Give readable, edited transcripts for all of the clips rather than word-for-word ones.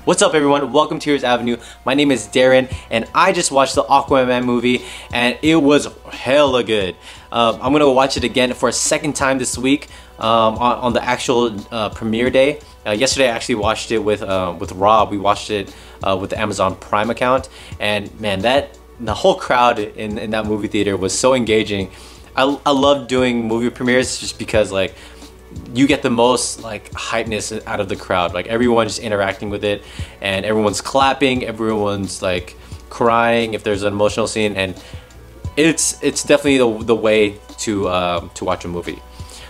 What's up everyone, welcome to Heroes Avenue. My name is Darren and I just watched the Aquaman movie and it was hella good. I'm gonna watch it again for a second time this week on the actual premiere day. Yesterday I actually watched it with Rob. We watched it with the Amazon Prime account, and man, the whole crowd in that movie theater was so engaging. I love doing movie premieres just because like you get the most like hypeness out of the crowd. Like everyone's just interacting with it and everyone's clapping, everyone's like crying if there's an emotional scene, and it's definitely the way to watch a movie.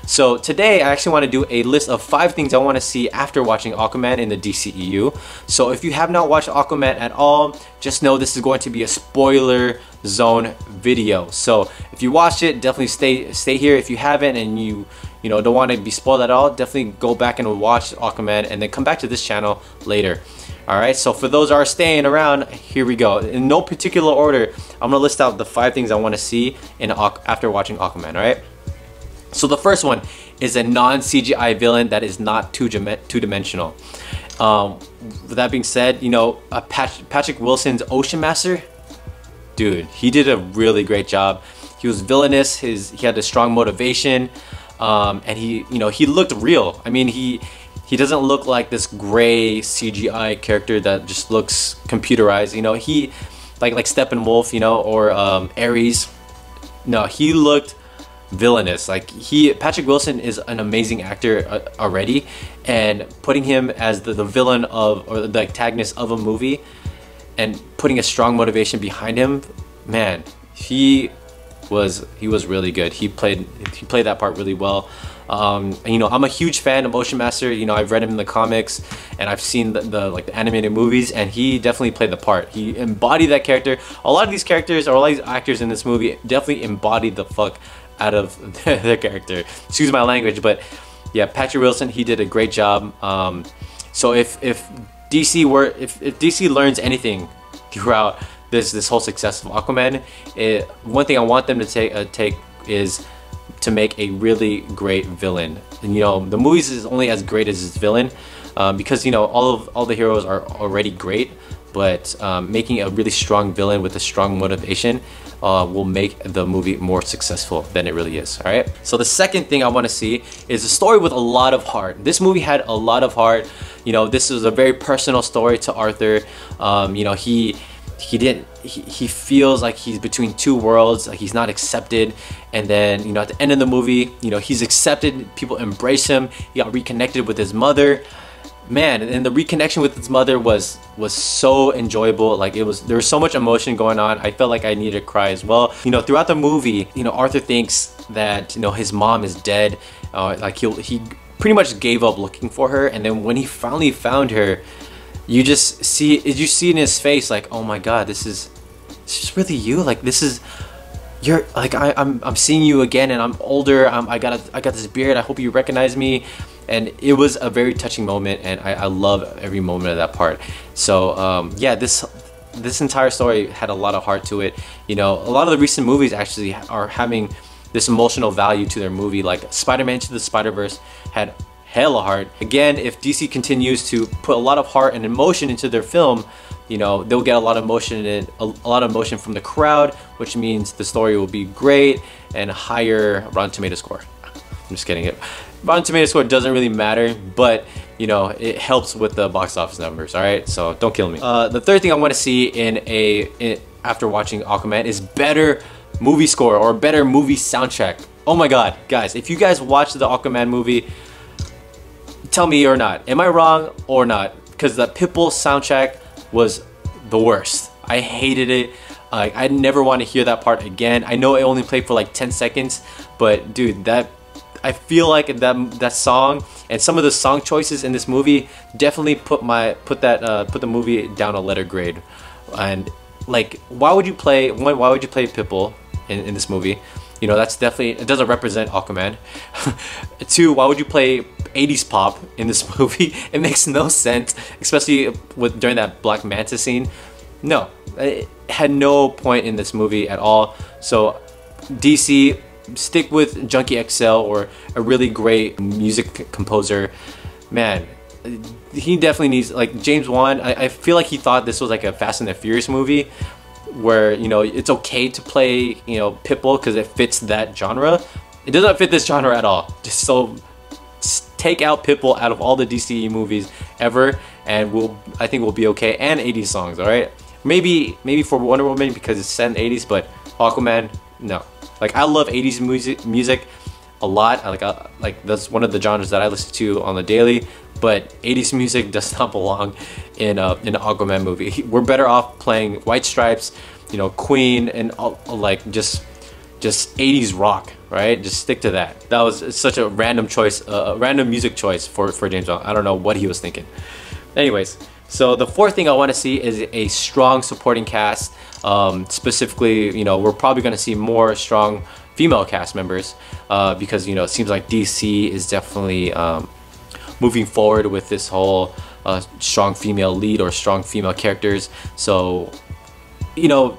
So today I actually want to do a list of 5 things I want to see after watching Aquaman in the DCEU. So if you have not watched Aquaman at all, just know this is going to be a spoiler zone video. So if you watched it, definitely stay here. If you haven't and you don't want to be spoiled at all, definitely go back and watch Aquaman and then come back to this channel later. Alright, so for those who are staying around, here we go. In no particular order, I'm going to list out the 5 things I want to see after watching Aquaman, alright? So the first one is a non-CGI villain that is not two-dimensional. With that being said, Patrick Wilson's Ocean Master, dude, he did a really great job. He was villainous, he had a strong motivation, and he looked real. I mean, he doesn't look like this gray CGI character that just looks computerized. He like Steppenwolf, or Ares. No, he looked villainous. Like Patrick Wilson is an amazing actor already, and putting him as the villain or the antagonist of a movie and putting a strong motivation behind him, man, he was really good. He played that part really well. I'm a huge fan of Ocean Master. I've read him in the comics and I've seen the animated movies, and he definitely played the part. He embodied that character. A lot of these characters, or a lot of these actors in this movie, definitely embodied the fuck out of their character. Excuse my language, but yeah, Patrick Wilson, he did a great job. So if DC learns anything throughout this whole success of Aquaman, one thing I want them to take is to make a really great villain. And the movies is only as great as its villain, because all the heroes are already great, but making a really strong villain with a strong motivation will make the movie more successful than it really is. Alright, so the second thing I want to see is a story with a lot of heart. This movie had a lot of heart. This was a very personal story to Arthur. He feels like he's between two worlds, like he's not accepted, and then at the end of the movie, he's accepted, people embrace him, he got reconnected with his mother. Man, and the reconnection with his mother was so enjoyable. Like there was so much emotion going on. I felt like I needed to cry as well. Throughout the movie, Arthur thinks that his mom is dead. Like he pretty much gave up looking for her, and then when he finally found her, you see in his face like, oh my god, this is really you. Like you're like, I'm seeing you again, and I'm older. I got this beard. I hope you recognize me. And it was a very touching moment, and I love every moment of that part. So yeah, this entire story had a lot of heart to it. A lot of the recent movies actually are having this emotional value to their movie. Like Spider-Man Into the Spider-Verse had hella heart. Again, if DC continues to put a lot of heart and emotion into their film, they'll get a lot of emotion from the crowd, which means the story will be great and a higher Rotten Tomato score. I'm just kidding. Rotten Tomato score doesn't really matter, but it helps with the box office numbers. All right, so don't kill me. The third thing I want to see after watching Aquaman is better movie score or better movie soundtrack. Oh my god, guys, if you guys watched the Aquaman movie, tell me or not. Am I wrong or not? Because the Pitbull soundtrack was the worst. I hated it. I never want to hear that part again. I know it only played for like 10 seconds, but dude, I feel like that song and some of the song choices in this movie definitely put the movie down a letter grade. And like, why would you play Pitbull in this movie? That's definitely, it doesn't represent Aquaman. 2, why would you play 80s pop in this movie? It makes no sense, especially during that Black Manta scene. No, it had no point in this movie at all. So DC, stick with Junkie XL or a really great music composer. Man, he definitely needs, like, James Wan, I feel like he thought this was like a Fast and the Furious movie where, you know, it's okay to play, you know, Pitbull because it fits that genre. It does not fit this genre at all. Just so take out Pitbull out of all the DCEU movies ever, and I think we'll be okay. And 80s songs, all right? Maybe for Wonder Woman because it's set in the 80s, but Aquaman, no. Like, I love 80s music a lot. Like that's one of the genres that I listen to on the daily. But 80s music does not belong in an Aquaman movie. We're better off playing White Stripes, you know, Queen, and like just 80s rock, right? Just stick to that. That was such a random choice, a random music choice for James Wan. I don't know what he was thinking. Anyways, so the fourth thing I want to see is a strong supporting cast. Specifically, you know, we're probably going to see more strong female cast members because, you know, it seems like DC is definitely moving forward with this whole strong female lead or strong female characters. So, you know,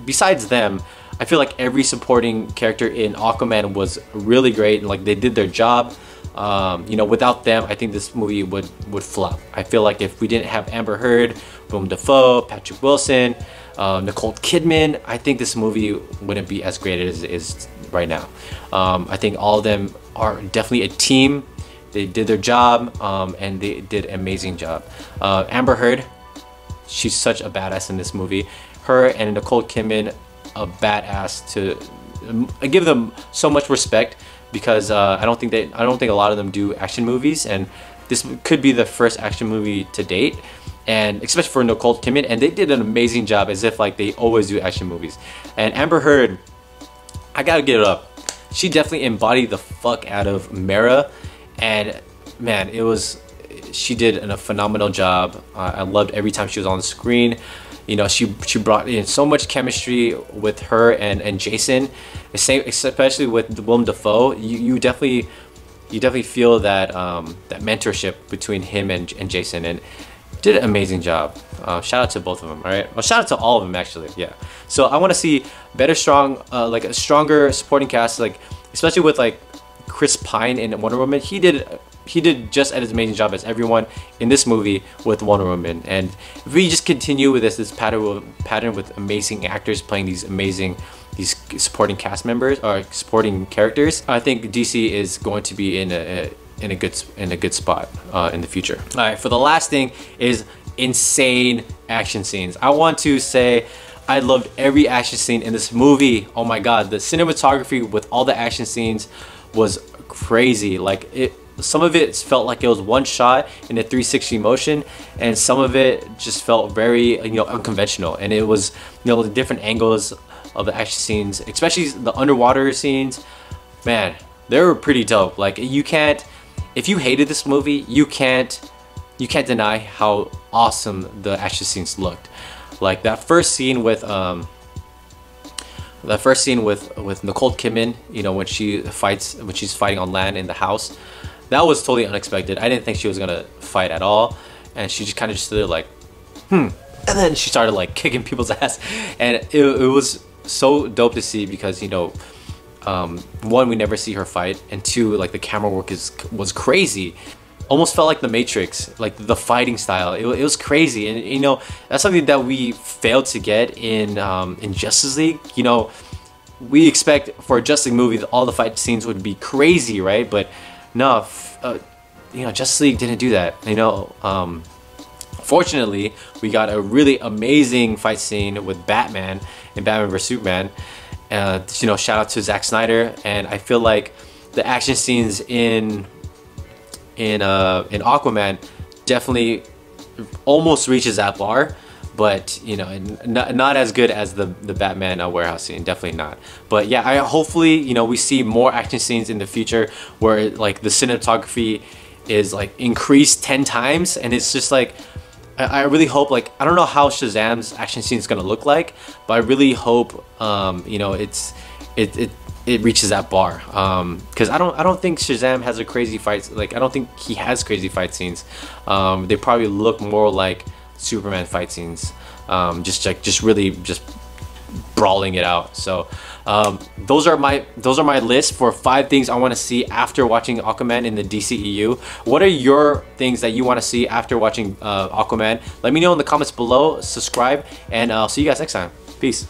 besides them, I feel like every supporting character in Aquaman was really great, and like they did their job. You know, without them, I think this movie would flop. I feel like if we didn't have Amber Heard, Willem Dafoe, Patrick Wilson, Nicole Kidman, I think this movie wouldn't be as great as it is right now. I think all of them are definitely a team. They did their job, and they did an amazing job. Amber Heard, she's such a badass in this movie. Her and Nicole Kidman, a badass. I give them so much respect because I don't think a lot of them do action movies, and this could be the first action movie to date, and especially for Nicole Kidman, and they did an amazing job, as if like they always do action movies. And Amber Heard, I gotta give it up. She definitely embodied the fuck out of Mera, and man, she did a phenomenal job. I loved every time she was on the screen. You know, she brought in so much chemistry with her and Jason, especially with Willem Dafoe. You definitely feel that that mentorship between him and Jason, and did an amazing job. Shout out to both of them. All right, well, shout out to all of them actually. Yeah. So I want to see like a stronger supporting cast, like especially with like Chris Pine in Wonder Woman. He did just as amazing job as everyone in this movie with Wonder Woman. And if we just continue with this pattern with amazing actors playing these supporting cast members or supporting characters, I think DC is going to be in a good spot in the future. All right, for the last thing is insane action scenes. I want to say I loved every action scene in this movie. Oh my god, the cinematography with all the action scenes was crazy. Like some of it felt like it was one shot in a 360 motion, and some of it just felt very, you know, unconventional. And it was, you know, the different angles of the action scenes, especially the underwater scenes. Man, they were pretty dope. Like if you hated this movie, you can't deny how awesome the action scenes looked. Like that first scene with Nicole Kidman, you know, when she's fighting on land in the house. That was totally unexpected. I didn't think she was gonna fight at all, and she just kind of stood there like, and then she started like kicking people's ass, and it was so dope to see because, you know, one, we never see her fight, and two, like the camera work was crazy. Almost felt like The Matrix, like the fighting style. It was crazy, and you know, that's something that we failed to get in Justice League. You know, we expect for a Justice League movie all the fight scenes would be crazy, right? But no, you know, Justice League didn't do that. You know, fortunately, we got a really amazing fight scene with Batman in Batman vs Superman. You know, shout out to Zack Snyder, and I feel like the action scenes in Aquaman definitely almost reaches that bar, but you know, not as good as the Batman warehouse scene, definitely not. But yeah, hopefully, you know, we see more action scenes in the future where like the cinematography is like increased 10 times, and it's just like I really hope, like, I don't know how Shazam's action scene is gonna look like, but I really hope you know, it reaches that bar, because I don't think Shazam has a crazy fight, like I don't think he has crazy fight scenes. They probably look more like Superman fight scenes, just really brawling it out. So those are my list for 5 things I want to see after watching Aquaman in the DCEU. What are your things that you want to see after watching Aquaman? Let me know in the comments below, subscribe, and I'll see you guys next time. Peace.